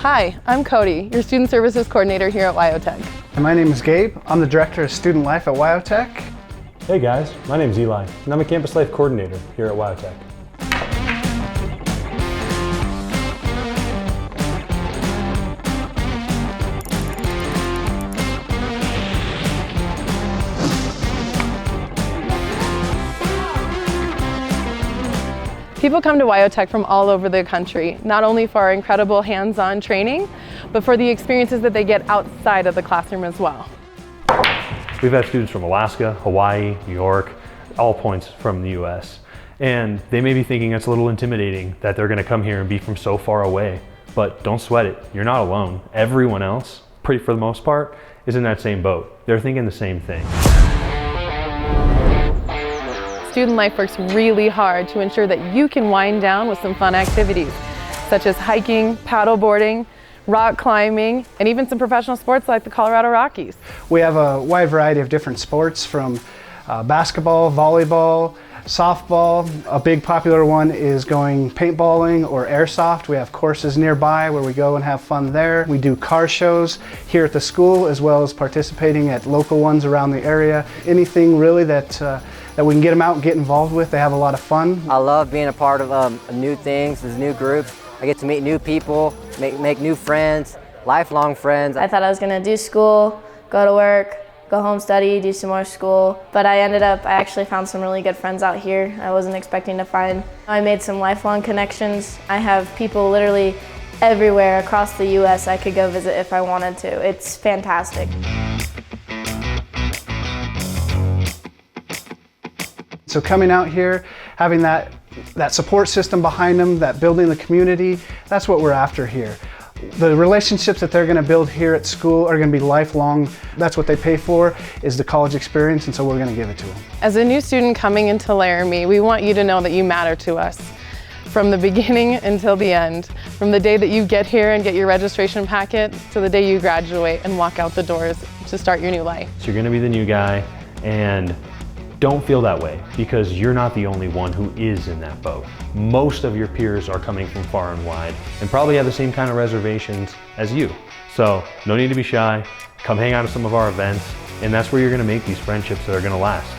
Hi, I'm Cody, your Student Services Coordinator here at WyoTech. And my name is Gabe. I'm the Director of Student Life at WyoTech. Hey guys, my name is Eli, and I'm a Campus Life Coordinator here at WyoTech. People come to WyoTech from all over the country, not only for our incredible hands-on training, but for the experiences that they get outside of the classroom as well. We've had students from Alaska, Hawaii, New York, all points from the US. And they may be thinking it's a little intimidating that they're gonna come here and be from so far away, but don't sweat it, you're not alone. Everyone else, for the most part, is in that same boat. They're thinking the same thing. Student Life works really hard to ensure that you can wind down with some fun activities, such as hiking, paddleboarding, rock climbing, and even some professional sports like the Colorado Rockies. We have a wide variety of different sports from basketball, volleyball, softball. A big popular one is going paintballing or airsoft. We have courses nearby where we go and have fun there. We do car shows here at the school as well as participating at local ones around the area. Anything really that we can get them out and get involved with. They have a lot of fun. I love being a part of new things, these new groups. I get to meet new people, make new friends, lifelong friends. I thought I was gonna do school, go to work, go home, study, do some more school. But I actually found some really good friends out here I wasn't expecting to find. I made some lifelong connections. I have people literally everywhere across the US I could go visit if I wanted to. It's fantastic. So coming out here, having that support system behind them, that building the community, that's what we're after here. The relationships that they're gonna build here at school are gonna be lifelong. That's what they pay for, is the college experience, and so we're gonna give it to them. As a new student coming into Laramie, we want you to know that you matter to us. From the beginning until the end, from the day that you get here and get your registration packet to the day you graduate and walk out the doors to start your new life. So you're gonna be the new guy, and don't feel that way, because you're not the only one who is in that boat. Most of your peers are coming from far and wide and probably have the same kind of reservations as you. So no need to be shy. Come hang out at some of our events, and that's where you're gonna make these friendships that are gonna last.